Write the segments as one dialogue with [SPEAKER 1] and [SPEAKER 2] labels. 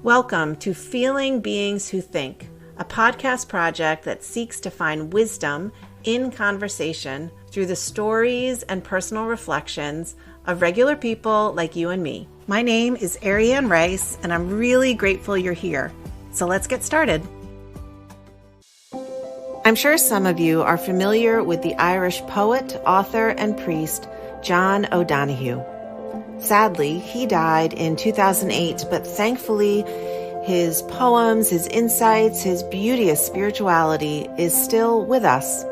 [SPEAKER 1] Welcome to Feeling Beings Who Think, a podcast project that seeks to find wisdom in conversation through the stories and personal reflections of regular people like you and me. My name is Ariane Rice, and I'm really grateful you're here. So let's get started. I'm sure some of you are familiar with the Irish poet, author, and priest John O'Donoghue. Sadly, he died in 2008, but thankfully, his poems, his insights, his beauteous spirituality is still with us.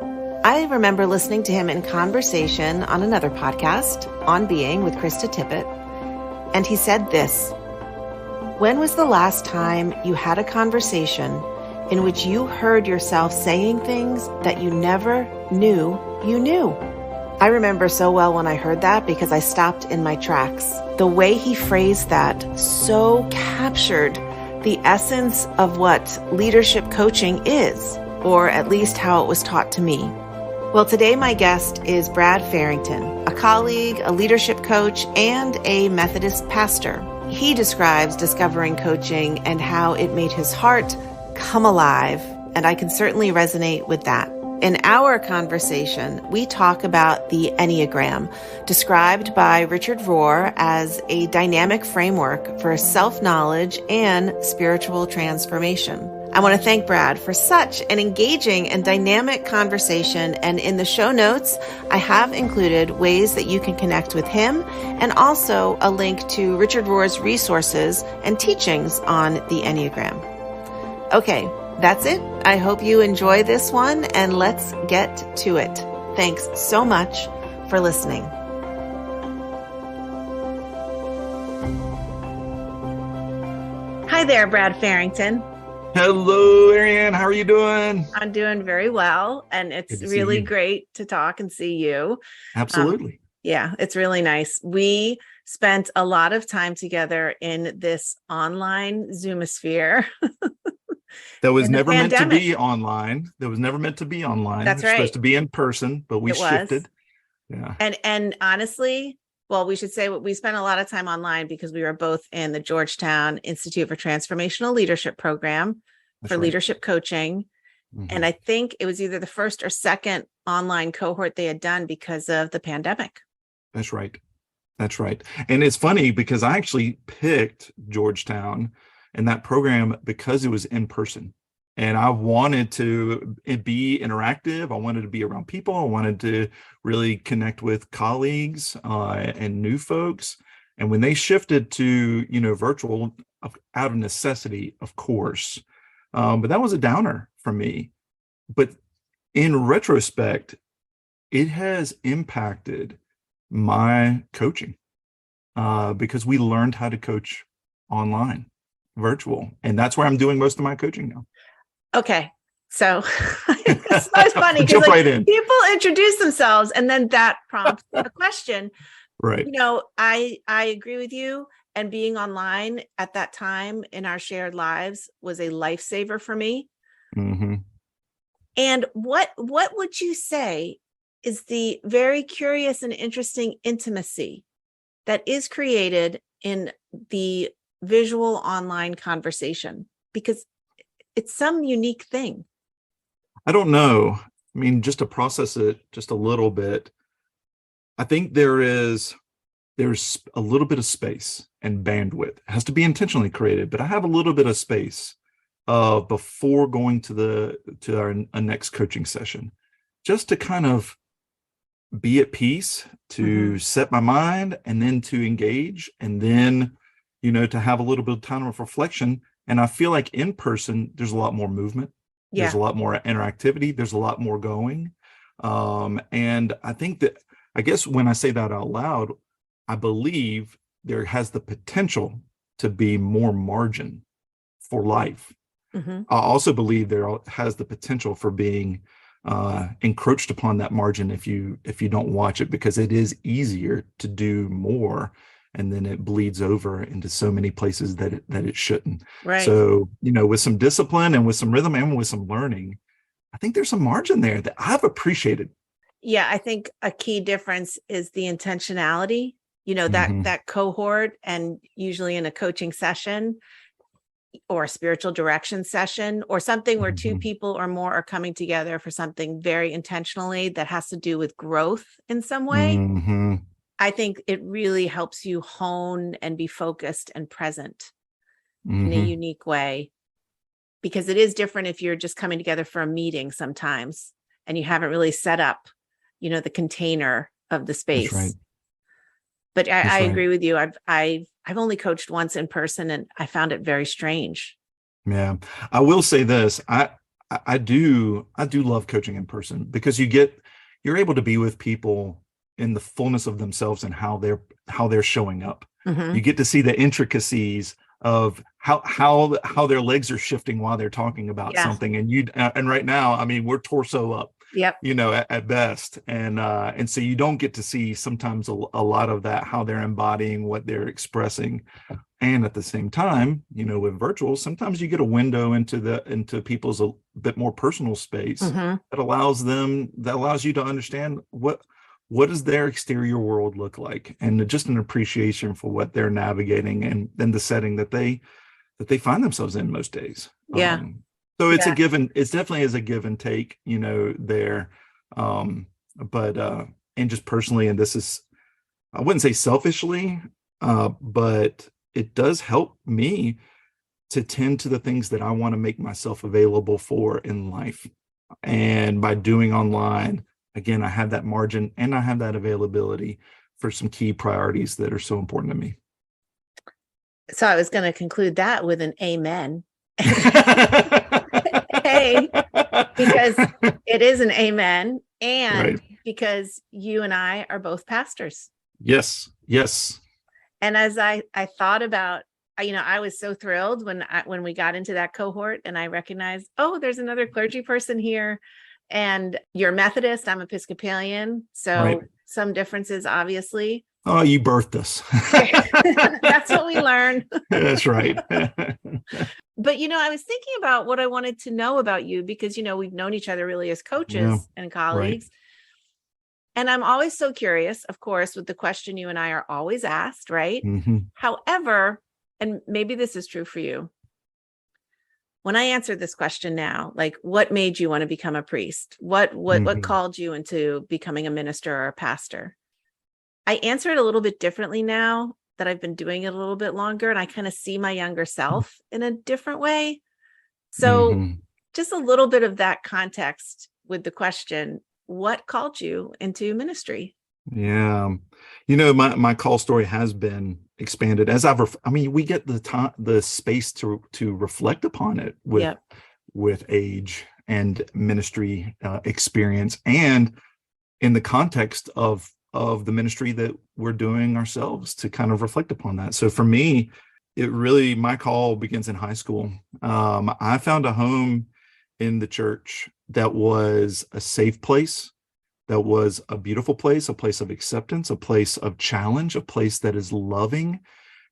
[SPEAKER 1] I remember listening to him in conversation on another podcast, On Being with Krista Tippett, and he said this: "When was the last time you had a conversation in which you heard yourself saying things that you never knew you knew?" I remember so well when I heard that because I stopped in my tracks. The way he phrased that so captured the essence of what leadership coaching is, or at least how it was taught to me. Well, today my guest is Brad Farrington, a colleague, a leadership coach, and a Methodist pastor. He describes discovering coaching and how it made his heart come alive, and I can certainly resonate with that. In our conversation, we talk about the Enneagram, described by Richard Rohr as a dynamic framework for self-knowledge and spiritual transformation. I want to thank Brad for such an engaging and dynamic conversation, and in the show notes, I have included ways that you can connect with him and also a link to Richard Rohr's resources and teachings on the Enneagram. Okay. That's it. I hope you enjoy this one, and let's get to it. Thanks so much for listening. Hi there, Brad Farrington.
[SPEAKER 2] Hello, Ariane. How are you doing?
[SPEAKER 1] I'm doing very well, and it's really great to talk and see you.
[SPEAKER 2] Absolutely.
[SPEAKER 1] Yeah, it's really nice. We spent a lot of time together in this online Zoomosphere.
[SPEAKER 2] That was never meant to be online. That was never meant to be online.
[SPEAKER 1] That's right.
[SPEAKER 2] It's supposed to be in person, but we shifted. Yeah.
[SPEAKER 1] And honestly, well, we should say we spent a lot of time online because we were both in the Georgetown Institute for Transformational Leadership program for leadership coaching. Mm-hmm. And I think it was either the first or second online cohort they had done because of the pandemic.
[SPEAKER 2] That's right. That's right. And it's funny because I actually picked Georgetown and that program because it was in person, and I wanted to be interactive. I wanted to be around people. I wanted to really connect with colleagues and new folks. And when they shifted to, virtual, out of necessity, of course, but that was a downer for me. But in retrospect, it has impacted my coaching because we learned how to coach online. Virtual, and that's where I'm doing most of my coaching now.
[SPEAKER 1] Okay, so it's so funny because people introduce themselves and then that prompts a question.
[SPEAKER 2] Right.
[SPEAKER 1] I agree with you, and being online at that time in our shared lives was a lifesaver for me.
[SPEAKER 2] Mm-hmm.
[SPEAKER 1] And what would you say is the very curious and interesting intimacy that is created in the visual online conversation, because it's some unique thing?
[SPEAKER 2] I don't know. I mean, just to process it just a little bit, I think there's a little bit of space and bandwidth. It has to be intentionally created, but I have a little bit of space before going to our next coaching session, just to kind of be at peace, to set my mind, and then to engage, and then to have a little bit of time of reflection. And I feel like in person, there's a lot more movement. Yeah. There's a lot more interactivity. There's a lot more going. And I think that, I guess when I say that out loud, I believe there has the potential to be more margin for life. Mm-hmm. I also believe there has the potential for being encroached upon that margin if you don't watch it, because it is easier to do more, and then it bleeds over into so many places that it shouldn't.
[SPEAKER 1] Right.
[SPEAKER 2] So, with some discipline and with some rhythm and with some learning, I think there's some margin there that I've appreciated.
[SPEAKER 1] Yeah, I think a key difference is the intentionality, that cohort, and usually in a coaching session, or a spiritual direction session, or something where two
[SPEAKER 2] Mhm.
[SPEAKER 1] people or more are coming together for something very intentionally that has to do with growth in some way,
[SPEAKER 2] Mhm.
[SPEAKER 1] I think it really helps you hone and be focused and present in a
[SPEAKER 2] Mhm.
[SPEAKER 1] unique way. Because it is different if you're just coming together for a meeting sometimes and you haven't really set up, the container of the
[SPEAKER 2] That's right.
[SPEAKER 1] space. But I
[SPEAKER 2] That's right.
[SPEAKER 1] agree with you. I've only coached once in person, and I found it very strange.
[SPEAKER 2] Yeah. I will say this. I do love coaching in person because you're able to be with people in the fullness of themselves and how they're showing up.
[SPEAKER 1] Hmm.
[SPEAKER 2] You get to see the intricacies of how their legs are shifting while they're talking about
[SPEAKER 1] Yeah.
[SPEAKER 2] something. And right now, I mean, we're torso up,
[SPEAKER 1] Yep.
[SPEAKER 2] at best. And so you don't get to see sometimes a lot of that, how they're embodying what they're expressing. And at the same time, with virtual, sometimes you get a window into people's a bit more personal space
[SPEAKER 1] Hmm.
[SPEAKER 2] that allows you to understand what does their exterior world look like, and just an appreciation for what they're navigating and then the setting that they find themselves in most days.
[SPEAKER 1] Yeah.
[SPEAKER 2] So
[SPEAKER 1] Yeah.
[SPEAKER 2] it's definitely is a give and take, there. But and just personally, and this is, I wouldn't say selfishly, but it does help me to tend to the things that I want to make myself available for in life. And by doing online, again, I have that margin and I have that availability for some key priorities that are so important to me.
[SPEAKER 1] So I was going to conclude that with an amen. Hey, because it is an amen, and
[SPEAKER 2] Right.
[SPEAKER 1] because you and I are both pastors.
[SPEAKER 2] Yes. Yes.
[SPEAKER 1] And as I thought about, I was so thrilled when we got into that cohort and I recognized, oh, there's another clergy person here, and you're Methodist, I'm Episcopalian.
[SPEAKER 2] Right.
[SPEAKER 1] So some differences, obviously.
[SPEAKER 2] Oh, you birthed us.
[SPEAKER 1] That's what we learn.
[SPEAKER 2] That's right.
[SPEAKER 1] But, I was thinking about what I wanted to know about you because, we've known each other really as
[SPEAKER 2] Yeah.
[SPEAKER 1] coaches and
[SPEAKER 2] Right.
[SPEAKER 1] colleagues. And I'm always so curious, of course, with the question you and I are always asked, right?
[SPEAKER 2] Hmm.
[SPEAKER 1] However, and maybe this is true for you, when I answer this question now, like, what made you want to become a priest? What
[SPEAKER 2] Hmm.
[SPEAKER 1] called you into becoming a minister or a pastor? I answer it a little bit differently now that I've been doing it a little bit longer, and I kind of see my younger self in a different way. So
[SPEAKER 2] Hmm.
[SPEAKER 1] just a little bit of that context with the question, what called you into ministry?
[SPEAKER 2] Yeah. My call story has been expanded as I mean, we get the time, the space to reflect upon it with
[SPEAKER 1] Yep.
[SPEAKER 2] age and ministry experience, and in the context of the ministry that we're doing ourselves, to kind of reflect upon that. So for me, my call begins in high school. I found a home in the church that was a safe place, that was a beautiful place, a place of acceptance, a place of challenge, a place that is loving,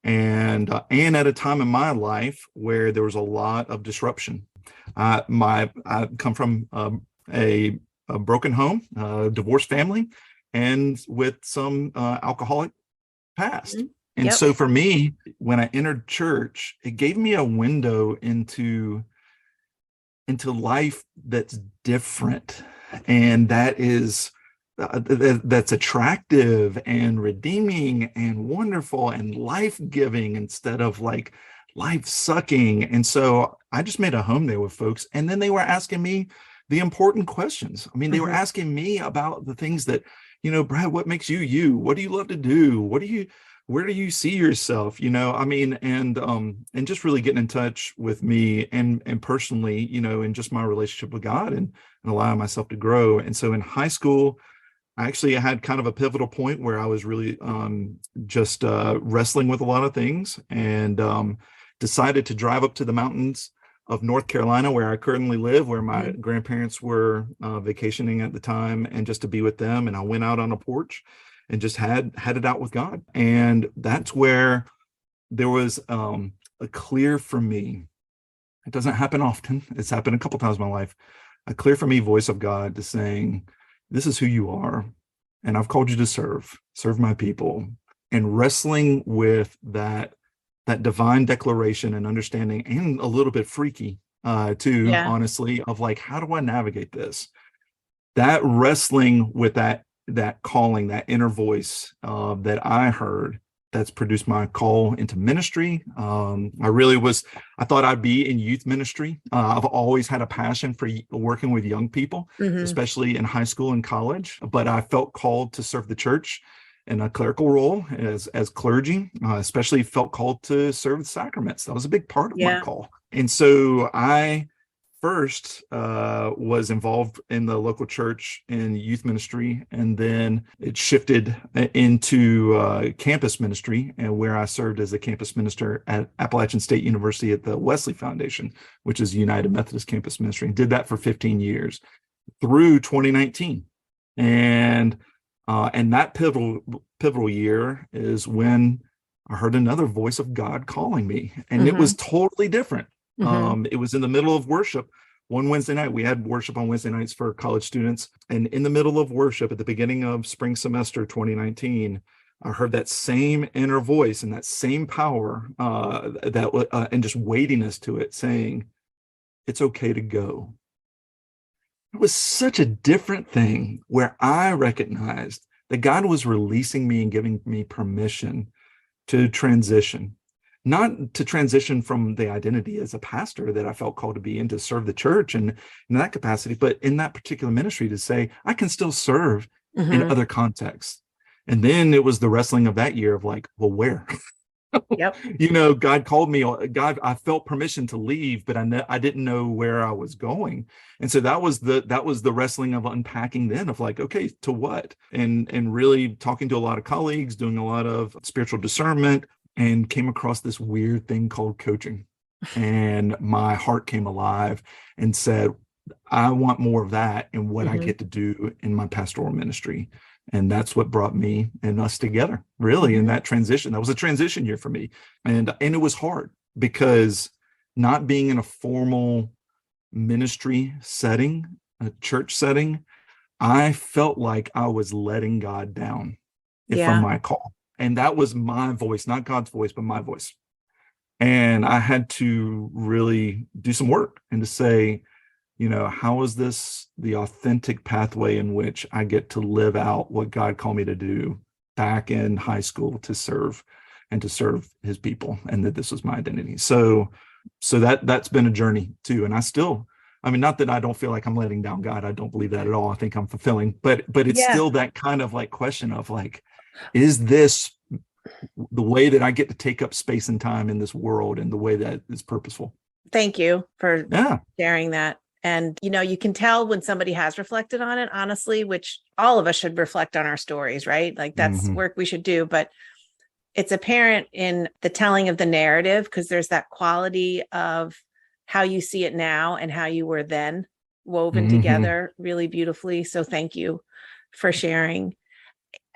[SPEAKER 2] and at a time in my life where there was a lot of disruption. I come from a broken home, divorced family, and with some alcoholic past.
[SPEAKER 1] Mhm.
[SPEAKER 2] And
[SPEAKER 1] Yep.
[SPEAKER 2] so for me, when I entered church, it gave me a window into life that's different, and that's attractive and redeeming and wonderful and life-giving, instead of like life sucking. And so I just made a home there with folks, and then they were asking me the important questions. I mean, they were
[SPEAKER 1] Mhm.
[SPEAKER 2] asking me about the things that, Brad, what makes you you? What do you love to do? Where do you see yourself? I mean, and just really getting in touch with me and personally, in just my relationship with God, and allowing myself to grow. And so in high school, I actually had kind of a pivotal point where I was really just wrestling with a lot of things, and decided to drive up to the mountains of North Carolina, where I currently live, where my
[SPEAKER 1] Mhm.
[SPEAKER 2] grandparents were vacationing at the time, and just to be with them. And I went out on a porch and just had it out with God. And that's where there was a clear for me. It doesn't happen often. It's happened a couple times in my life. A clear for me voice of God to saying, this is who you are, and I've called you to serve my people. And wrestling with that that divine declaration and understanding, and a little bit freaky too, honestly, of like, how do I navigate this? That wrestling with that calling, that inner voice that I heard, that's produced my call into ministry. I thought I'd be in youth ministry. I've always had a passion for working with young people, especially in high school and college, but I felt called to serve the church in a clerical role as clergy, especially felt called to serve the sacraments. That was a big part of my call. And so I first was involved in the local church in youth ministry, and then it shifted into campus ministry, and where I served as a campus minister at Appalachian State University at the Wesley Foundation, which is United Methodist Campus Ministry, and did that for 15 years through 2019. And that pivotal year is when I heard another voice of God calling me, and it was totally different. It was in the middle of worship. One Wednesday night, we had worship on Wednesday nights for college students. And in the middle of worship at the beginning of spring semester 2019, I heard that same inner voice and that same power and just weightiness to it saying, it's okay to go. It was such a different thing where I recognized that God was releasing me and giving me permission to transition. Not to transition from the identity as a pastor that I felt called to be in, to serve the church and in that capacity, but in that particular ministry to say, I can still serve in other contexts. And then it was the wrestling of that year of like, well, where? God called me. I felt permission to leave, but I didn't know where I was going. And so that was the wrestling of unpacking then of like, okay, to what? And really talking to a lot of colleagues, doing a lot of spiritual discernment, and came across this weird thing called coaching. And my heart came alive and said, I want more of that in what I get to do in my pastoral ministry. And that's what brought me and us together, really, in that transition. That was a transition year for me. And it was hard because not being in a formal ministry setting, a church setting, I felt like I was letting God down from my call. And that was my voice, not God's voice, but my voice. And I had to really do some work and to say, how is this the authentic pathway in which I get to live out what God called me to do back in high school, to serve his people, and that this was my identity. So that's been a journey too. And not that I don't feel like I'm letting down God. I don't believe that at all. I think I'm fulfilling, but it's still that kind of like question of like, is this the way that I get to take up space and time in this world in the way that is purposeful?
[SPEAKER 1] Thank you for sharing that. And, you can tell when somebody has reflected on it, honestly, which all of us should reflect on our stories, right? Like that's work we should do. But it's apparent in the telling of the narrative, because there's that quality of how you see it now and how you were then woven together really beautifully. So thank you for sharing.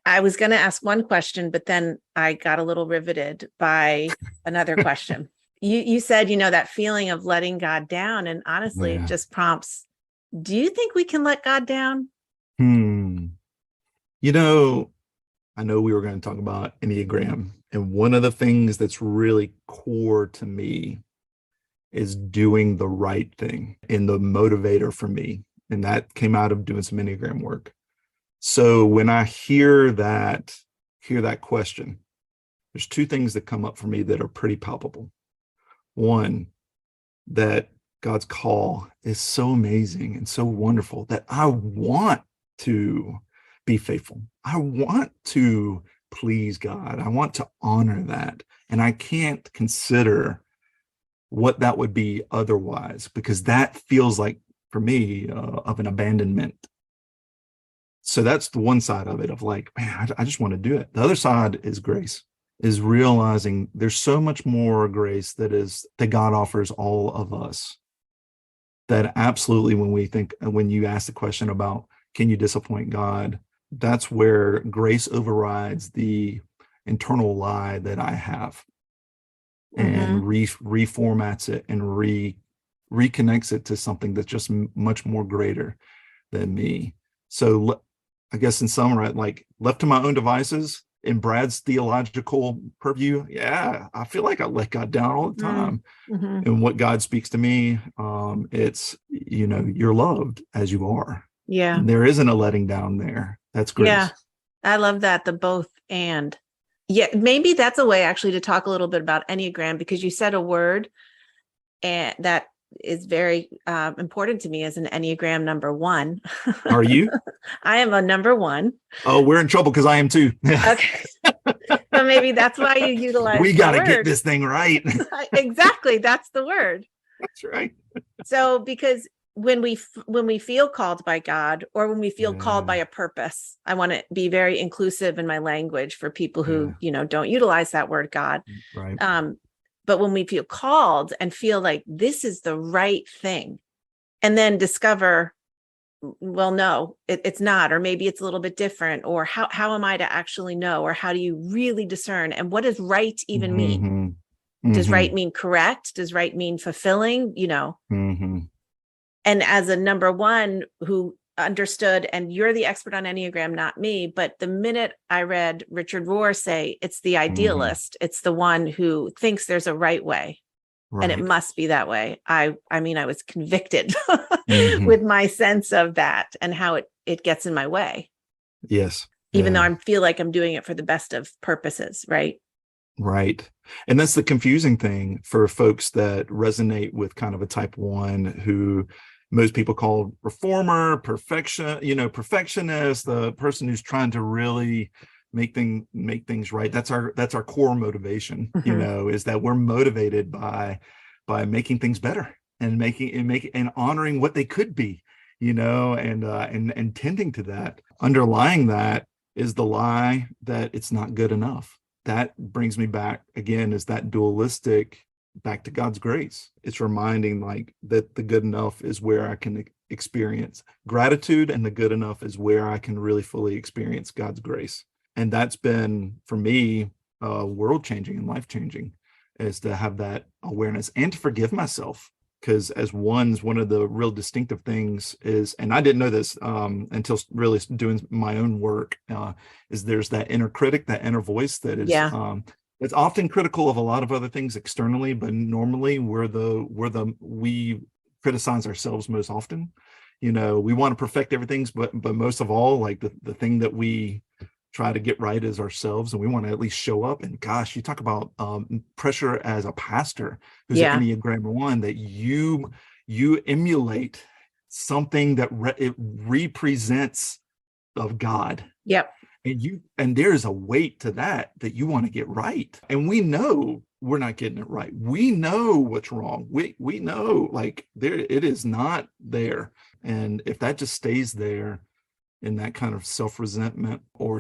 [SPEAKER 1] I was going to ask one question, but then I got a little riveted by another question. You said, that feeling of letting God down. And honestly, it just prompts, do you think we can let God down?
[SPEAKER 2] I know we were going to talk about Enneagram. And one of the things that's really core to me is doing the right thing, and the motivator for me. And that came out of doing some Enneagram work. So when I hear that question, there's two things that come up for me that are pretty palpable. One, that God's call is so amazing and so wonderful that I want to be faithful. I want to please God. I want to honor that. And I can't consider what that would be otherwise, because that feels like, for me, of an abandonment. So that's the one side of it, of like, man, I just want to do it. The other side is grace, is realizing there's so much more grace that God offers all of us. That absolutely, when you ask the question about, can you disappoint God? That's where grace overrides the internal lie that I have, and reformats it and reconnects it to something that's just much more greater than me. So I guess in summary, like, left to my own devices, in Brad's theological purview, yeah, I feel like I let God down all the time.
[SPEAKER 1] Mm-hmm.
[SPEAKER 2] And what God speaks to me, it's, you're loved as you are.
[SPEAKER 1] Yeah.
[SPEAKER 2] There isn't a letting down there. That's grace.
[SPEAKER 1] Yeah. I love that. The both and. Yeah. Maybe that's a way actually to talk a little bit about Enneagram, because you said a word and that is very important to me as an Enneagram number 1.
[SPEAKER 2] Are you?
[SPEAKER 1] I am a number 1.
[SPEAKER 2] Oh, we're in trouble because I am too.
[SPEAKER 1] Okay. So maybe that's why you utilize
[SPEAKER 2] we got to get this thing right.
[SPEAKER 1] Exactly. That's the word.
[SPEAKER 2] That's right.
[SPEAKER 1] So because when we feel called by God, or when we feel called by a purpose, I want to be very inclusive in my language for people who, don't utilize that word God.
[SPEAKER 2] Right.
[SPEAKER 1] But when we feel called and feel like this is the right thing, and then discover, well, no, it's not, or maybe it's a little bit different, or how am I to actually know, or how do you really discern? And what does right even mean?
[SPEAKER 2] Mm-hmm.
[SPEAKER 1] Does right mean correct? Does right mean fulfilling?
[SPEAKER 2] Mm-hmm.
[SPEAKER 1] And as a number 1 who understood, and you're the expert on Enneagram, not me, but the minute I read Richard Rohr say it's the idealist, it's the one who thinks there's a right way. Right. And it must be that way. I mean, I was convicted with my sense of that and how it gets in my way.
[SPEAKER 2] Yes.
[SPEAKER 1] Even though I feel like I'm doing it for the best of purposes, right?
[SPEAKER 2] Right. And that's the confusing thing for folks that resonate with kind of a type 1 who most people call reformer, perfectionist, the person who's trying to really make things right. That's our core motivation, is that we're motivated by making things better and making honoring what they could be, and tending to that. Underlying that is the lie that it's not good enough. That brings me back again, is that dualistic back to God's grace. It's reminding that the good enough is where I can experience gratitude, and the good enough is where I can really fully experience God's grace. And that's been, for me, world changing and life changing, is to have that awareness and to forgive myself. Because as one of the real distinctive things is, and I didn't know this until really doing my own work, is there's that inner critic, that inner voice that is it's often critical of a lot of other things externally, but normally we criticize ourselves most often. We want to perfect everything, but most of all, like the thing that we try to get right is ourselves, and we want to at least show up. And gosh, you talk about pressure as a pastor who's an Enneagram 1, that you emulate something that it represents of God.
[SPEAKER 1] Yep.
[SPEAKER 2] And there's a weight to that you want to get right. And we know we're not getting it right. We know what's wrong. We know it is not there. And if that just stays there in that kind of self-resentment or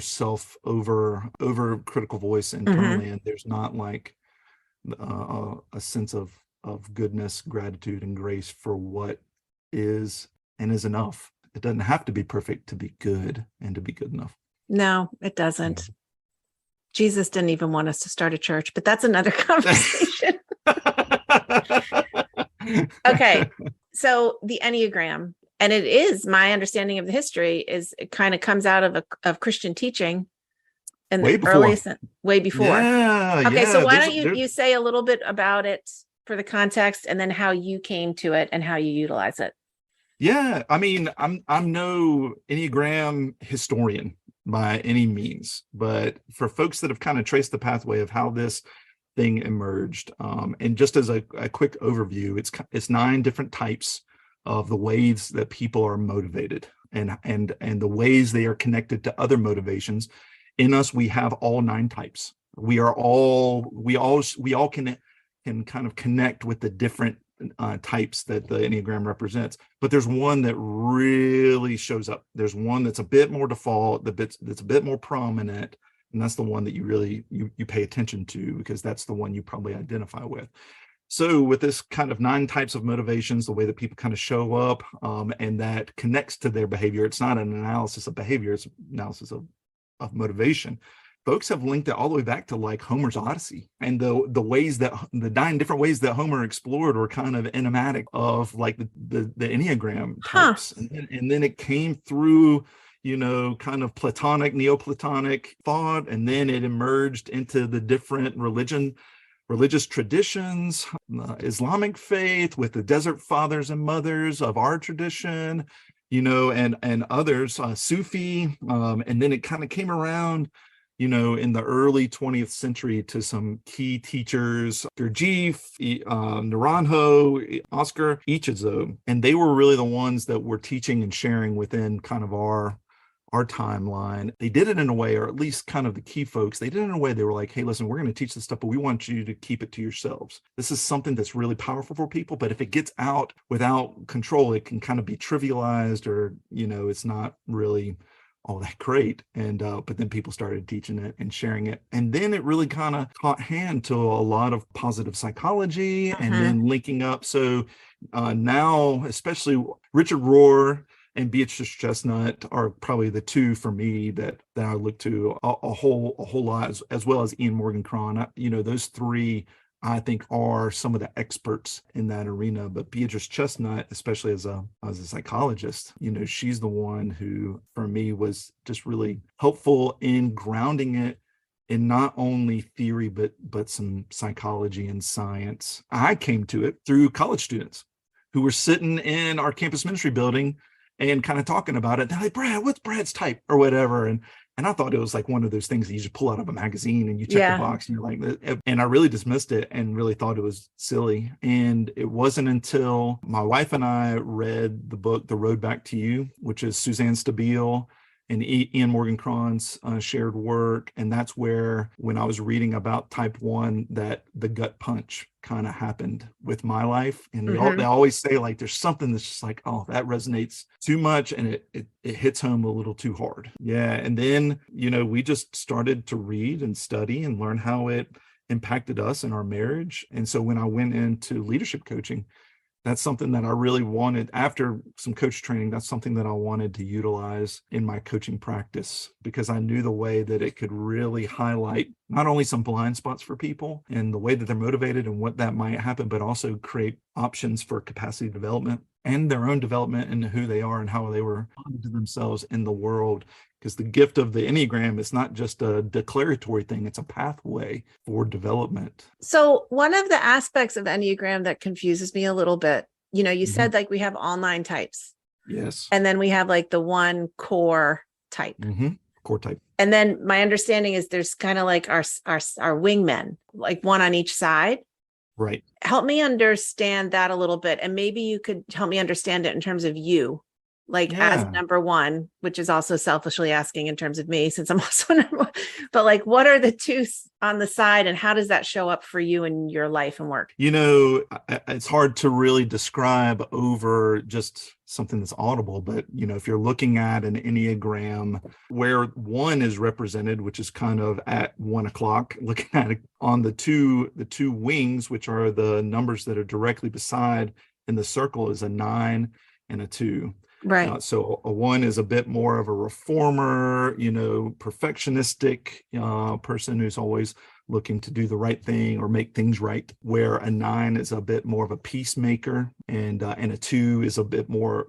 [SPEAKER 2] over critical voice internally, and there's not a sense of goodness, gratitude, and grace for what is and is enough. It doesn't have to be perfect to be good and to be good enough.
[SPEAKER 1] No, it doesn't. Jesus didn't even want us to start a church, but that's another conversation. Okay. So the Enneagram, and it is my understanding of the history, is it kind of comes out of Christian teaching in the earliest, way before.
[SPEAKER 2] Yeah.
[SPEAKER 1] Okay. So why don't you say a little bit about it for the context, and then how you came to it and how you utilize it?
[SPEAKER 2] Yeah. I mean, I'm no Enneagram historian by any means, but for folks that have kind of traced the pathway of how this thing emerged, and just as a quick overview, it's 9 different types of the ways that people are motivated, and the ways they are connected to other motivations. In us, we have all 9 types. We all can kind of connect with the different types that the Enneagram represents, but there's one that really shows up. There's one that's a bit more default, that's a bit more prominent, and that's the one that you really you pay attention to, because that's the one you probably identify with. So with this kind of 9 types of motivations, the way that people kind of show up, and that connects to their behavior, it's not an analysis of behavior, it's an analysis of motivation. Folks have linked it all the way back to Homer's Odyssey, and the ways that the 9 different ways that Homer explored were kind of enigmatic of the Enneagram types. And then it came through, kind of Platonic, Neoplatonic thought, and then it emerged into the different religious traditions, Islamic faith with the desert fathers and mothers of our tradition, and others, Sufi, and then it kind of came around, in the early 20th century to some key teachers, Gurdjieff, Naranjo, Oscar, each of them. And they were really the ones that were teaching and sharing within kind of our timeline. They did it in a way, or at least kind of the key folks, they did it in a way they were like, hey, listen, we're going to teach this stuff, but we want you to keep it to yourselves. This is something that's really powerful for people, but if it gets out without control, it can kind of be trivialized, or, it's not really all that great. And but then people started teaching it and sharing it, and then it really kind of caught hand to a lot of positive psychology, and then linking up. So now, especially Richard Rohr and Beatrice Chestnut are probably the two for me that I look to a whole lot, as well as Ian Morgan Cron. Those three I think are some of the experts in that arena. But Beatrice Chestnut, especially as a psychologist, she's the one who, for me, was just really helpful in grounding it in not only theory, but some psychology and science. I came to it through college students who were sitting in our campus ministry building and kind of talking about it. They're like, Brad, what's Brad's type or whatever? And I thought it was like one of those things that you just pull out of a magazine and you check the box and you're like, and I really dismissed it and really thought it was silly. And it wasn't until my wife and I read the book, The Road Back to You, which is Suzanne Stabile and Ian Morgan Cron's shared work. And that's where, when I was reading about type 1, that the gut punch kind of happened with my life. And they always say, like, there's something that's just like, oh, that resonates too much, and it hits home a little too hard. Yeah. And then, we just started to read and study and learn how it impacted us in our marriage. And so when I went into leadership coaching, that's something that I really wanted. After some coach training, that's something that I wanted to utilize in my coaching practice, because I knew the way that it could really highlight not only some blind spots for people and the way that they're motivated and what that might happen, but also create options for capacity development and their own development into who they are and how they were to themselves in the world. Because the gift of the Enneagram is not just a declaratory thing, it's a pathway for development.
[SPEAKER 1] So one of the aspects of the Enneagram that confuses me a little bit, you said like we have all 9 types.
[SPEAKER 2] Yes.
[SPEAKER 1] And then we have like the one core type.
[SPEAKER 2] Core type.
[SPEAKER 1] And then my understanding is there's kind of like our wingmen, like one on each side.
[SPEAKER 2] Right.
[SPEAKER 1] Help me understand that a little bit. And maybe you could help me understand it in terms of you. Like as number 1, which is also selfishly asking in terms of me, since I'm also number 1, but like, what are the 2 on the side and how does that show up for you in your life and work?
[SPEAKER 2] It's hard to really describe over just something that's audible, but if you're looking at an Enneagram where 1 is represented, which is kind of at 1 o'clock, looking at it on the two wings, which are the numbers that are directly beside in the circle, is a 9 and a 2.
[SPEAKER 1] Right.
[SPEAKER 2] So a 1 is a bit more of a reformer, perfectionistic person who's always looking to do the right thing or make things right, where a 9 is a bit more of a peacemaker, and a 2 is a bit more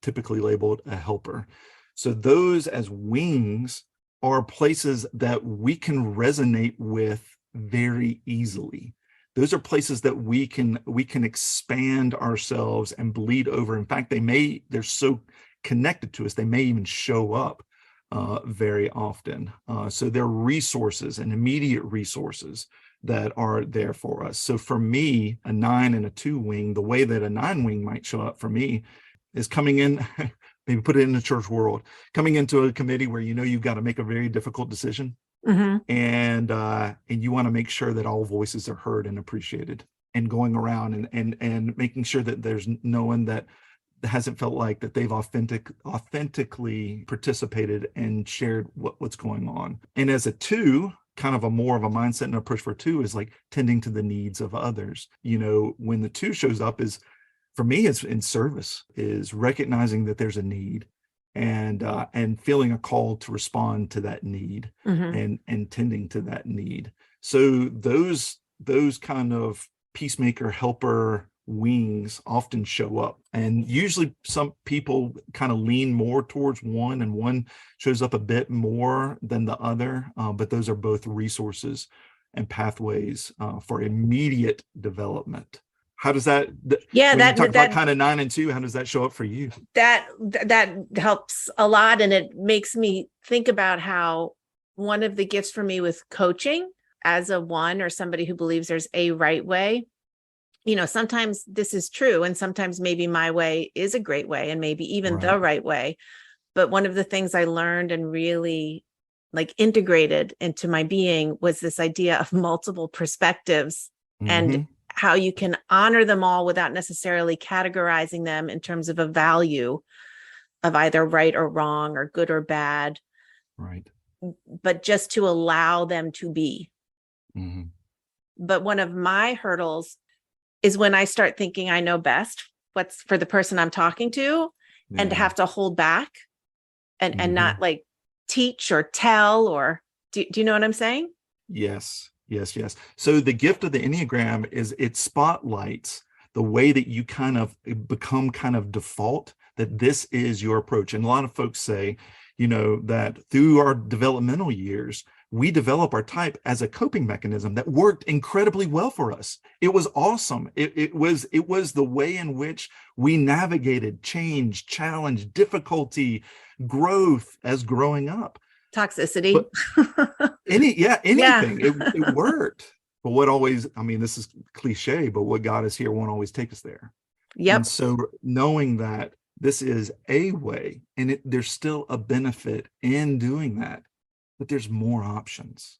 [SPEAKER 2] typically labeled a helper. So those as wings are places that we can resonate with very easily. Those are places that we can expand ourselves and bleed over. In fact, they're so connected to us, they may even show up very often. So they're resources and immediate resources that are there for us. So for me, a 9 and a 2 wing, the way that a 9 wing might show up for me is coming in, maybe put it in the church world, coming into a committee where you've got to make a very difficult decision. And you want to make sure that all voices are heard and appreciated, and going around and making sure that there's no one that hasn't felt like that they've authentically participated and shared what's going on. And as a 2, kind of a more of a mindset and approach for 2 is like tending to the needs of others. When the 2 shows up, is for me, it's in service, is recognizing that there's a need and feeling a call to respond to that need, and tending to that need. So those kind of peacemaker, helper wings often show up. And usually some people kind of lean more towards one, and one shows up a bit more than the other. But those are both resources and pathways for immediate development. How does that, when you talk about kind of 9 and 2, how does that show up for you?
[SPEAKER 1] That helps a lot. And it makes me think about how one of the gifts for me with coaching as a one, or somebody who believes there's a right way, sometimes this is true. And sometimes maybe my way is a great way, and maybe even the right way. But one of the things I learned and really integrated into my being was this idea of multiple perspectives, and how you can honor them all without necessarily categorizing them in terms of a value of either right or wrong or good or bad.
[SPEAKER 2] Right.
[SPEAKER 1] But just to allow them to be. But one of my hurdles is when I start thinking I know best what's for the person I'm talking to, and to have to hold back and not teach or tell, or do you know what I'm saying?
[SPEAKER 2] Yes. So the gift of the Enneagram is it spotlights the way that you kind of become kind of default, that this is your approach. And a lot of folks say, that through our developmental years, we develop our type as a coping mechanism that worked incredibly well for us. It was awesome. It was the way in which we navigated change, challenge, difficulty, growth as growing up.
[SPEAKER 1] Toxicity.
[SPEAKER 2] Anything. It worked. But what always, this is cliche, but what got us here won't always take us there.
[SPEAKER 1] Yep.
[SPEAKER 2] And so knowing that this is a way, and there's still a benefit in doing that, but there's more options.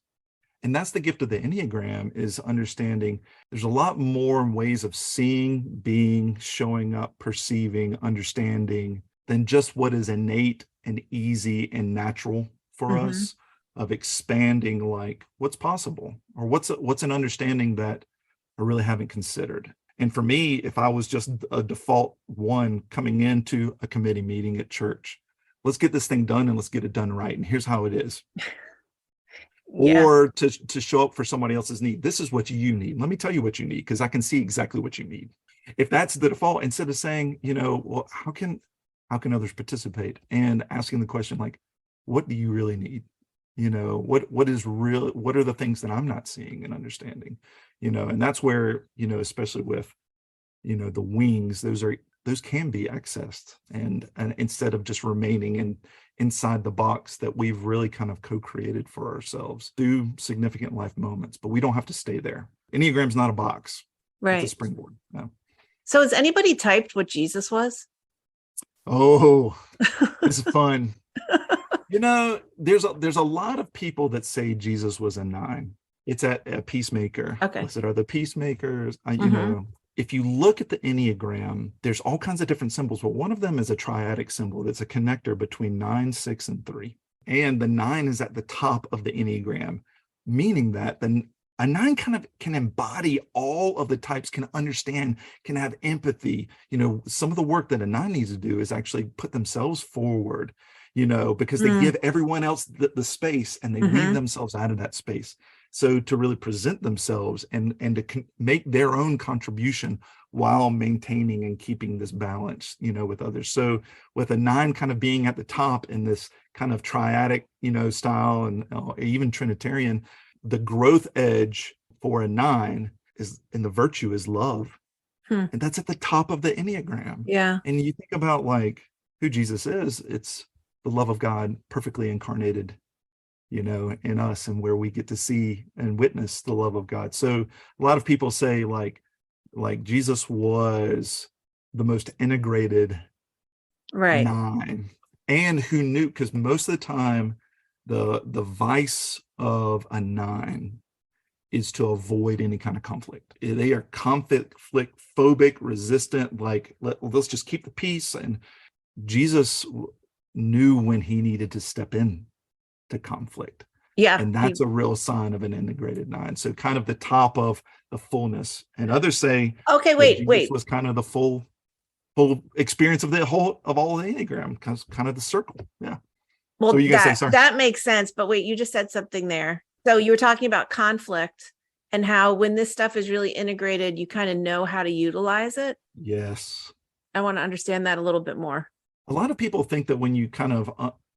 [SPEAKER 2] And that's the gift of the Enneagram, is understanding there's a lot more ways of seeing, being, showing up, perceiving, understanding than just what is innate and easy and natural for us, of expanding what's possible, or what's an understanding that I really haven't considered. And for me, if I was just a default one coming into a committee meeting at church, let's get this thing done and let's get it done right. And here's how it is. Or to show up for somebody else's need. This is what you need. Let me tell you what you need, because I can see exactly what you need. If that's the default, instead of saying, well, how can others participate, and asking the question, what do you really need? What is real? What are the things that I'm not seeing and understanding? And that's where, especially with, the wings, those can be accessed, and instead of just remaining inside the box that we've really kind of co-created for ourselves through significant life moments. But we don't have to stay there. Enneagram's not a box.
[SPEAKER 1] Right.
[SPEAKER 2] It's a springboard. No.
[SPEAKER 1] So has anybody typed what Jesus was?
[SPEAKER 2] Oh, it's fun. There's a lot of people that say Jesus was a 9. It's a peacemaker.
[SPEAKER 1] Okay.
[SPEAKER 2] Blessed are the peacemakers. If you look at the Enneagram, there's all kinds of different symbols, but one of them is a triadic symbol that's a connector between 9, 6, and 3. And the 9 is at the top of the Enneagram, meaning that a 9 kind of can embody all of the types, can understand, can have empathy. Some of the work that a 9 needs to do is actually put themselves forward, because they give everyone else the space, and they leave themselves out of that space. So to really present themselves and to make their own contribution while maintaining and keeping this balance, with others. So with a 9 kind of being at the top in this kind of triadic, style, and even Trinitarian, the growth edge for a 9 is, and the virtue is love. And that's at the top of the Enneagram.
[SPEAKER 1] Yeah.
[SPEAKER 2] And you think about who Jesus is, it's the love of God perfectly incarnated, in us, and where we get to see and witness the love of God. So a lot of people say Jesus was the most integrated 9, and who knew, because most of the time the vice of a 9 is to avoid any kind of conflict. They are conflict phobic, resistant, let's just keep the peace. And Jesus knew when he needed to step in to conflict.
[SPEAKER 1] Yeah.
[SPEAKER 2] And that's a real sign of an integrated 9. So kind of the top of the fullness. And others say,
[SPEAKER 1] okay, wait.
[SPEAKER 2] was kind of the full experience of all the Enneagram, kind of the circle. Yeah.
[SPEAKER 1] Well, that makes sense. But wait, you just said something there. So you were talking about conflict, and how when this stuff is really integrated, you kind of know how to utilize it.
[SPEAKER 2] Yes.
[SPEAKER 1] I want to understand that a little bit more.
[SPEAKER 2] A lot of people think that when you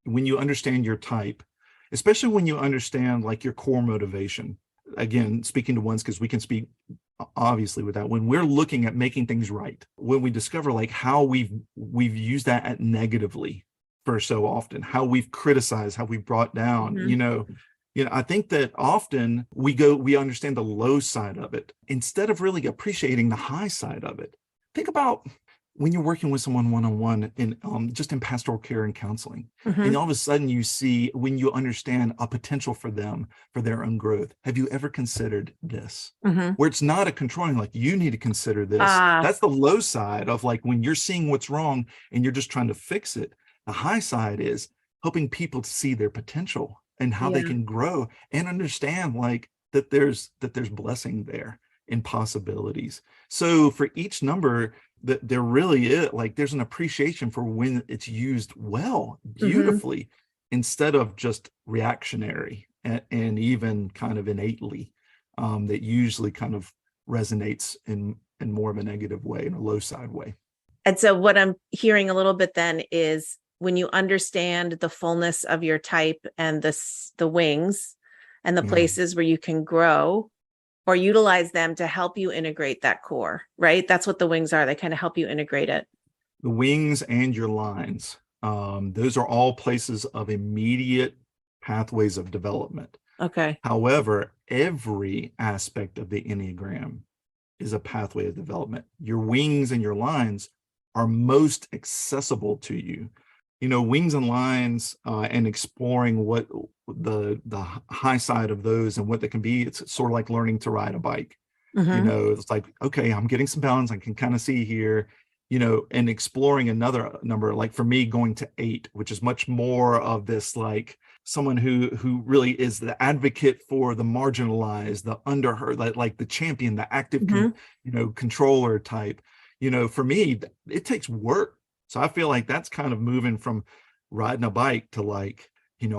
[SPEAKER 2] when you understand your type, especially when you understand like your core motivation, again, speaking to ones, because we can speak obviously with that, when we're looking at making things right, when we discover like how we've used that negatively for so often, how we've criticized, how we've brought down, I think that often we understand the low side of it instead of really appreciating the high side of it. Think about when you're working with someone one-on-one in just in pastoral care and counseling, and all of a sudden you see, when you understand a potential for them, for their own growth, have you ever considered this? Where it's not a controlling, like, you need to consider this. That's the low side of like when you're seeing what's wrong and you're just trying to fix it. The high side is helping people to see their potential and how they can grow and understand like that there's blessing there and possibilities. So for each number, that there really is like there's an appreciation for when it's used well, beautifully, instead of just reactionary and even kind of innately, that usually kind of resonates in more of a negative way, in a low side way.
[SPEAKER 1] And so what I'm hearing a little bit then is when you understand the fullness of your type and the wings and the places where you can grow or utilize them to help you integrate that core, right? That's what the wings are. They kind of help you integrate it.
[SPEAKER 2] The wings and your lines, those are all places of immediate pathways of development.
[SPEAKER 1] Okay.
[SPEAKER 2] However, every aspect of the Enneagram is a pathway of development. Your wings and your lines are most accessible to you. Wings and lines, and exploring what the high side of those and what they can be. It's sort of like learning to ride a bike. It's like, okay, I'm getting some balance. I can kind of see here, and exploring another number, like for me, going to 8, which is much more of this, like someone who really is the advocate for the marginalized, the underheard, like the champion, the active, controller type. For me, it takes work. So I feel like that's kind of moving from riding a bike to like,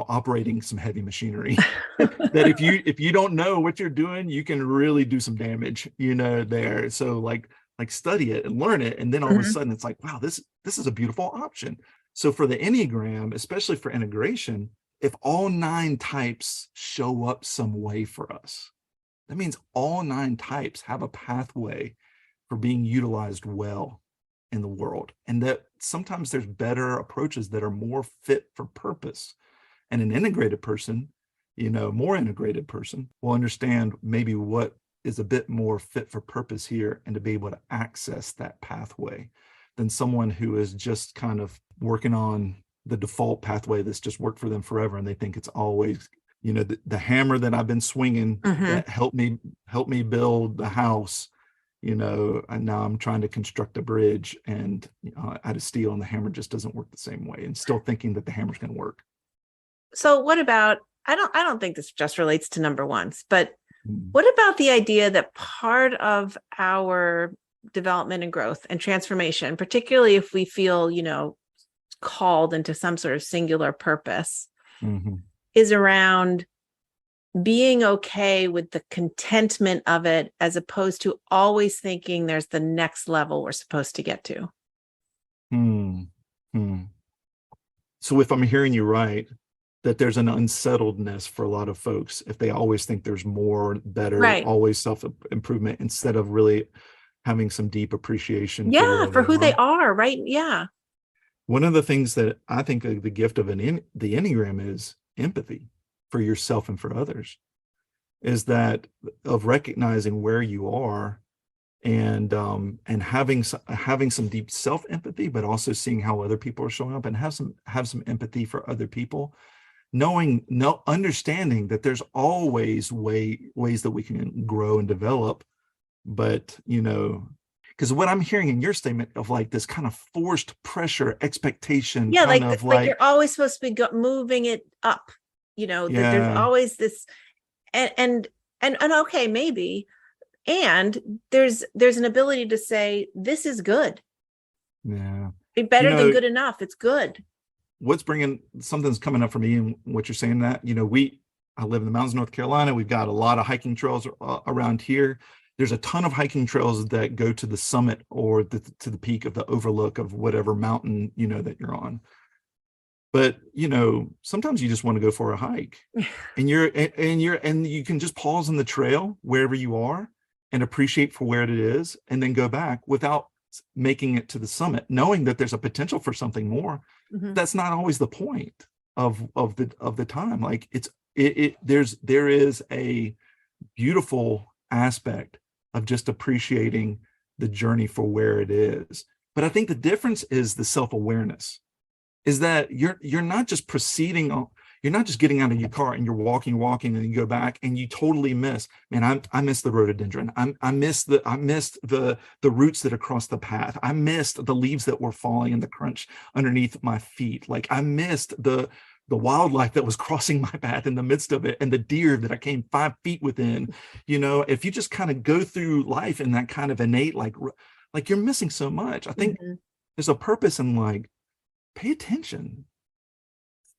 [SPEAKER 2] operating some heavy machinery. That if you don't know what you're doing, you can really do some damage, there. So like study it and learn it. And then all of a sudden it's like, wow, this is a beautiful option. So for the Enneagram, especially for integration, if all 9 types show up some way for us, that means all 9 types have a pathway for being utilized well in the world, and that sometimes there's better approaches that are more fit for purpose. And an integrated person, more integrated person will understand maybe what is a bit more fit for purpose here, and to be able to access that pathway, than someone who is just kind of working on the default pathway that's just worked for them forever, and they think it's always, the hammer that I've been swinging that helped me build the house, and now I'm trying to construct a bridge, and out of steel, and the hammer just doesn't work the same way, and still thinking that the hammer's going to work.
[SPEAKER 1] So what about, I don't think this just relates to number ones, but what about the idea that part of our development and growth and transformation, particularly if we feel, called into some sort of singular purpose, is around being okay with the contentment of it, as opposed to always thinking there's the next level we're supposed to get to?
[SPEAKER 2] So if I'm hearing you right, that there's an unsettledness for a lot of folks if they always think there's more, better, always self-improvement, instead of really having some deep appreciation
[SPEAKER 1] for who they are, right? Yeah.
[SPEAKER 2] One of the things that I think the gift of the Enneagram is empathy for yourself and for others, is that of recognizing where you are, and having some deep self-empathy, but also seeing how other people are showing up, and have some empathy for other people, understanding that there's always ways that we can grow and develop. But because what I'm hearing in your statement of like this kind of forced pressure, expectation,
[SPEAKER 1] like you're always supposed to be moving it up, there's always this, and okay, maybe, and there's an ability to say, this is good.
[SPEAKER 2] Yeah.
[SPEAKER 1] Be better than good enough. It's good.
[SPEAKER 2] Something's coming up for me, and what you're saying, that, I live in the mountains of North Carolina. We've got a lot of hiking trails around here. There's a ton of hiking trails that go to the summit or to the peak of the overlook of whatever mountain, that you're on. But, sometimes you just want to go for a hike and you can just pause on the trail wherever you are and appreciate for where it is and then go back without making it to the summit, knowing that there's a potential for something more.
[SPEAKER 1] Mm-hmm.
[SPEAKER 2] That's not always the point of the time. Like there is a beautiful aspect of just appreciating the journey for where it is. But I think the difference is the self-awareness. Is that you're not just proceeding on, you're not just getting out of your car and you're walking, and you go back and you totally miss. Man, I missed the rhododendron. I missed the roots that across the path. I missed the leaves that were falling and the crunch underneath my feet. Like I missed the wildlife that was crossing my path in the midst of it, and the deer that I came 5 feet within. If you just kind of go through life in that kind of innate, like you're missing so much. I think there's a purpose in like, pay attention.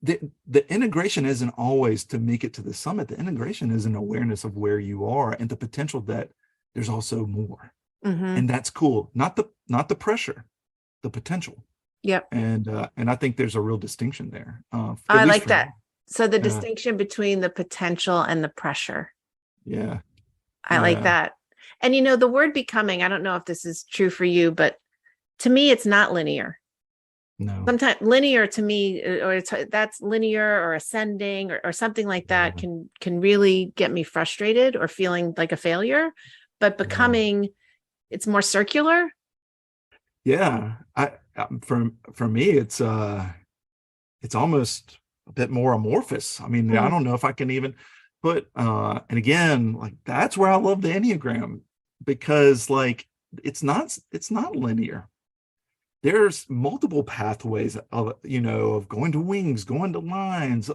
[SPEAKER 2] The integration isn't always to make it to the summit. The integration is an awareness of where you are and the potential that there's also more. And that's cool. Not the pressure, the potential.
[SPEAKER 1] Yep.
[SPEAKER 2] And I think there's a real distinction there.
[SPEAKER 1] I like that. So the distinction between the potential and the pressure.
[SPEAKER 2] Yeah.
[SPEAKER 1] I like that. And the word becoming, I don't know if this is true for you, but to me, it's not linear.
[SPEAKER 2] No.
[SPEAKER 1] Sometimes linear to me, or that's linear or ascending or something like that can really get me frustrated or feeling like a failure. But becoming, it's more circular.
[SPEAKER 2] Yeah, for me, it's almost a bit more amorphous. I mean, I don't know if I can even put. And again, like that's where I love the Enneagram, because like it's not linear. There's multiple pathways of going to wings, going to lines,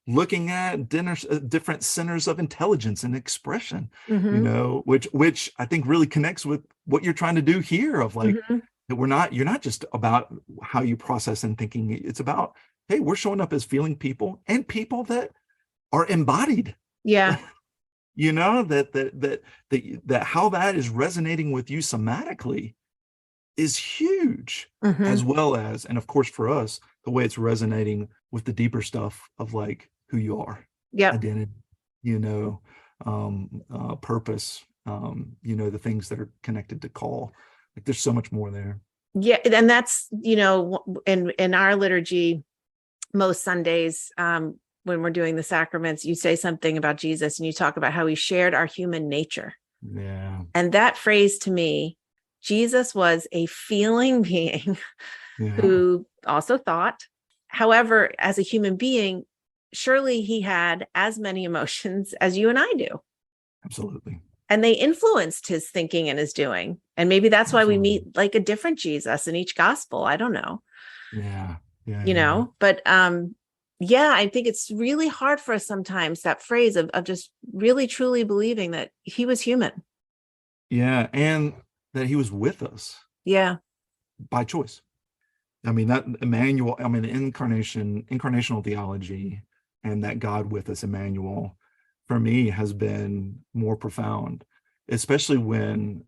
[SPEAKER 2] looking at different centers of intelligence and expression, which I think really connects with what you're trying to do here of like, that you're not just about how you process and thinking. It's about, hey, we're showing up as feeling people and people that are embodied.
[SPEAKER 1] Yeah.
[SPEAKER 2] that how that is resonating with you somatically is huge, as well as, and of course for us, the way it's resonating with the deeper stuff of like who you are, identity, purpose, the things that are connected to call. Like there's so much more there.
[SPEAKER 1] Yeah. And that's, in our liturgy, most Sundays, when we're doing the sacraments, you say something about Jesus and you talk about how he shared our human nature.
[SPEAKER 2] Yeah.
[SPEAKER 1] And that phrase to me, Jesus was a feeling being who also thought. However, as a human being, surely he had as many emotions as you and I do.
[SPEAKER 2] Absolutely.
[SPEAKER 1] And they influenced his thinking and his doing. And maybe that's why we meet like a different Jesus in each gospel. I don't know.
[SPEAKER 2] Yeah.
[SPEAKER 1] But I think it's really hard for us sometimes, that phrase of just really truly believing that he was human.
[SPEAKER 2] Yeah. And that he was with us.
[SPEAKER 1] Yeah.
[SPEAKER 2] By choice. I mean, that Emmanuel, incarnational theology and that God with us, Emmanuel, for me has been more profound, especially when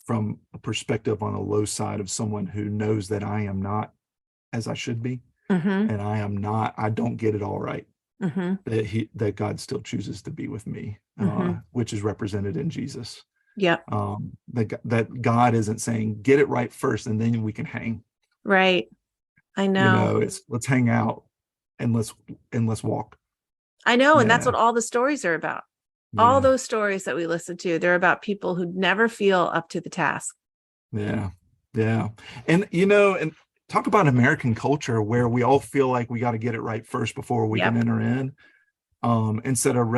[SPEAKER 2] from a perspective on a low side of someone who knows that I am not as I should be. And I don't get it all right. That God still chooses to be with me, which is represented in Jesus.
[SPEAKER 1] Yeah.
[SPEAKER 2] That God isn't saying, get it right first, and then we can hang.
[SPEAKER 1] Right. I know.
[SPEAKER 2] It's let's hang out and let's walk.
[SPEAKER 1] I know. And that's what all the stories are about. Yeah. All those stories that we listen to, they're about people who never feel up to the task.
[SPEAKER 2] Yeah. Yeah. And, and talk about American culture where we all feel like we got to get it right first before we can enter in. Instead of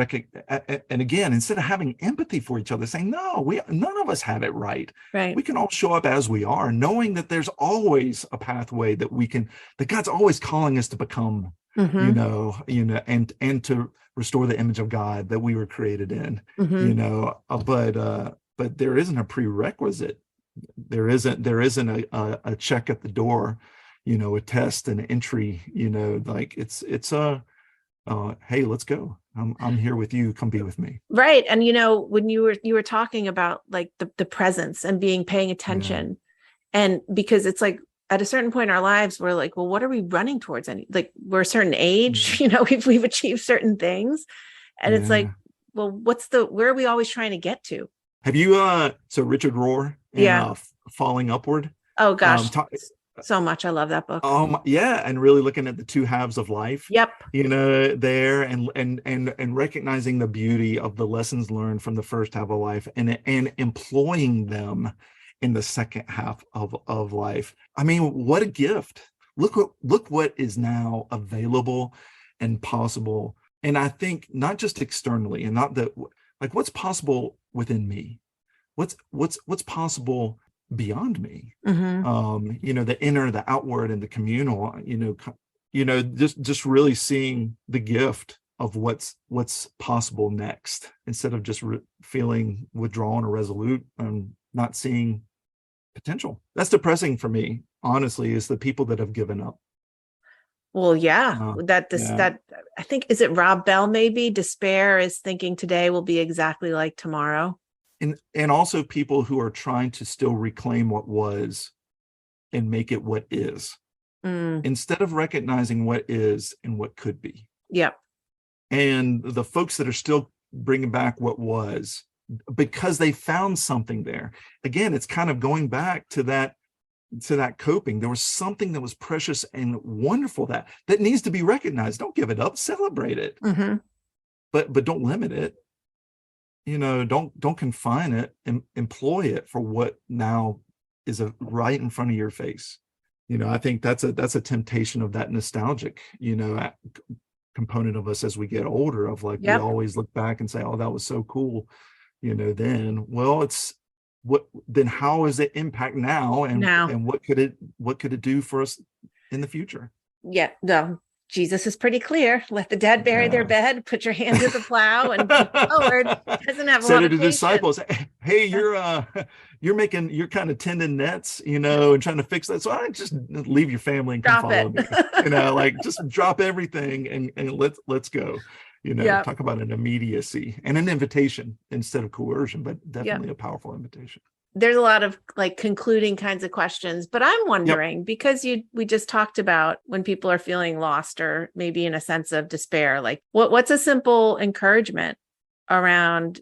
[SPEAKER 2] having empathy for each other, saying, no, none of us have it right.
[SPEAKER 1] Right.
[SPEAKER 2] We can all show up as we are, knowing that there's always a pathway that God's always calling us to become, and to restore the image of God that we were created in, but there isn't a prerequisite. There isn't a check at the door, a test, an entry, like it's a, hey, let's go. I'm here with you. Come be with me.
[SPEAKER 1] Right. And when you were talking about like the presence and paying attention, and because it's like at a certain point in our lives, we're like, well, what are we running towards? And like we're a certain age, we've achieved certain things. And it's like, well, where are we always trying to get to?
[SPEAKER 2] Have you so Richard Rohr and Falling Upward?
[SPEAKER 1] Oh gosh, so much. I love that book.
[SPEAKER 2] And really looking at the two halves of life.
[SPEAKER 1] Yep.
[SPEAKER 2] There and recognizing the beauty of the lessons learned from the first half of life and employing them in the second half of life. I mean, what a gift. Look what is now available and possible. And I think not just externally and not that, like what's possible within me, what's possible beyond me, the inner, the outward, and the communal, just really seeing the gift of what's possible next, instead of just feeling withdrawn or resolute and not seeing potential. That's depressing for me, honestly, is the people that have given up.
[SPEAKER 1] Well, that I think, is it Rob Bell? Maybe despair is thinking today will be exactly like tomorrow.
[SPEAKER 2] And also people who are trying to still reclaim what was and make it what is, instead of recognizing what is and what could be.
[SPEAKER 1] Yep. And
[SPEAKER 2] the folks that are still bringing back what was because they found something there. Again, it's kind of going back to that coping. There was something that was precious and wonderful that needs to be recognized. Don't give it up, celebrate it. But don't limit it. Don't confine it, and employ it for what now is right in front of your face. I think that's a temptation of that nostalgic, component of us as we get older, of like, we always look back and say, oh, that was so cool. Then, well, then how does it impact now? And what could it do for us in the future? Yeah,
[SPEAKER 1] no. Jesus is pretty clear. Let the dead bury their bed. Put your hand to the plow and move forward. Doesn't have a lot of patience. Said to the disciples, "Hey, you're kind of tending nets, and trying to fix that. So I just leave your family and come follow me. Like just drop everything and let's go. Talk about an immediacy and an invitation instead of coercion, but definitely a powerful invitation." There's a lot of like concluding kinds of questions, but I'm wondering, because we just talked about when people are feeling lost or maybe in a sense of despair, like what's a simple encouragement around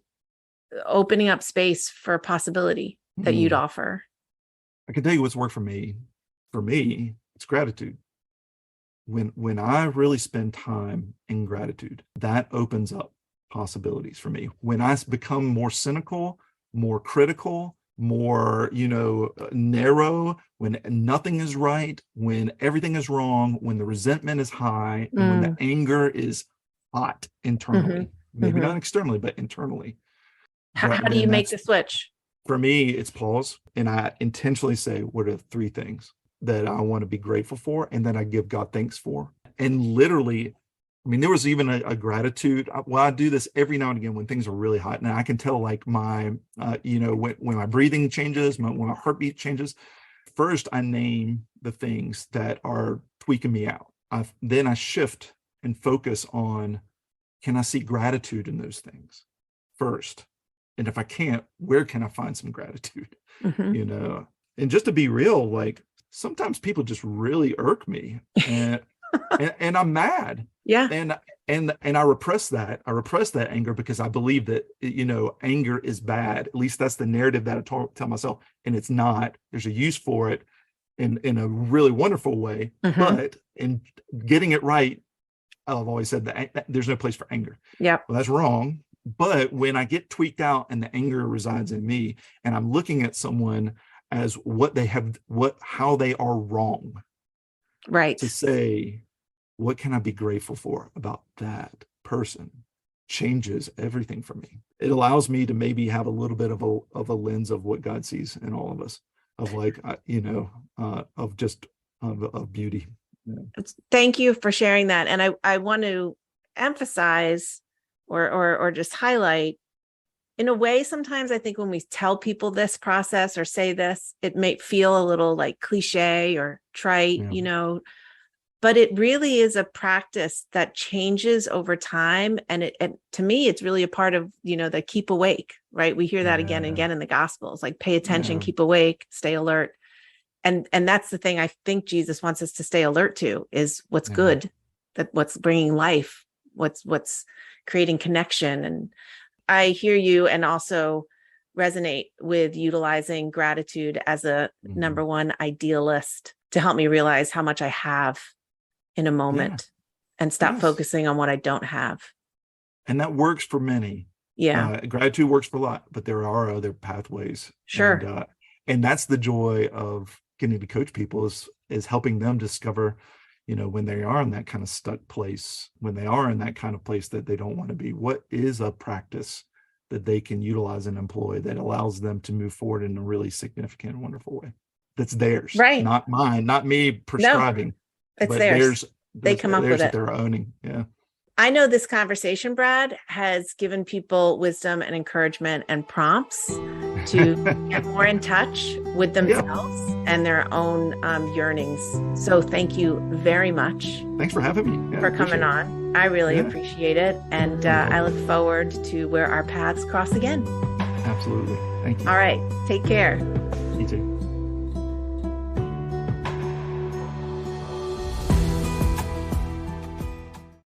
[SPEAKER 1] opening up space for possibility that you'd offer?
[SPEAKER 2] I can tell you what's worked for me. For me, it's gratitude. When I really spend time in gratitude, that opens up possibilities for me. When I become more cynical, more critical, more, narrow, when nothing is right, when everything is wrong, when the resentment is high, and when the anger is hot internally, maybe not externally, but internally.
[SPEAKER 1] How do you make the switch?
[SPEAKER 2] For me, it's pause. And I intentionally say, what are 3 things that I want to be grateful for and that I give God thanks for? And literally, there was even a gratitude. Well, I do this every now and again when things are really hot. And I can tell like my, when my breathing changes, when my heartbeat changes. First, I name the things that are tweaking me out. Then I shift and focus on, can I see gratitude in those things first? And if I can't, where can I find some gratitude? And just to be real, like sometimes people just really irk me and I'm mad.
[SPEAKER 1] Yeah.
[SPEAKER 2] And I repress that. I repress that anger because I believe that, anger is bad. At least that's the narrative that I tell myself. And it's not. There's a use for it in a really wonderful way. But in getting it right, I've always said that there's no place for anger.
[SPEAKER 1] Yeah.
[SPEAKER 2] Well, that's wrong. But when I get tweaked out and the anger resides in me, and I'm looking at someone as how they are wrong.
[SPEAKER 1] Right.
[SPEAKER 2] To say, what can I be grateful for about that person, changes everything for me. It allows me to maybe have a little bit of a lens of what God sees in all of us, of like, of beauty. Yeah.
[SPEAKER 1] Thank you for sharing that. And I want to emphasize or just highlight, in a way, sometimes I think when we tell people this process or say this, it may feel a little like cliche or trite, but it really is a practice that changes over time. And to me, it's really a part of, the keep awake, right? We hear that again and again in the Gospels, like pay attention, keep awake, stay alert. And that's the thing I think Jesus wants us to stay alert to, is what's good, that what's bringing life, what's creating connection. And I hear you, and also resonate with utilizing gratitude as a number one idealist to help me realize how much I have in a moment and stop focusing on what I don't have.
[SPEAKER 2] And that works for many.
[SPEAKER 1] Yeah.
[SPEAKER 2] Gratitude works for a lot, but there are other pathways.
[SPEAKER 1] Sure.
[SPEAKER 2] And that's the joy of getting to coach people, is helping them discover, when they are in that kind of stuck place, when they are in that kind of place that they don't want to be, what is a practice that they can utilize and employ that allows them to move forward in a really significant, wonderful way. That's theirs,
[SPEAKER 1] right?
[SPEAKER 2] Not mine, not me prescribing.
[SPEAKER 1] No, it's theirs. They come up with it.
[SPEAKER 2] That they're owning. Yeah.
[SPEAKER 1] I know this conversation, Brad, has given people wisdom and encouragement and prompts to get more in touch with themselves and their own yearnings. So thank you very much.
[SPEAKER 2] Thanks for having me.
[SPEAKER 1] For coming on. I really appreciate it. And I look forward to where our paths cross again.
[SPEAKER 2] Absolutely. Thank you.
[SPEAKER 1] All right. Take care.
[SPEAKER 2] You too.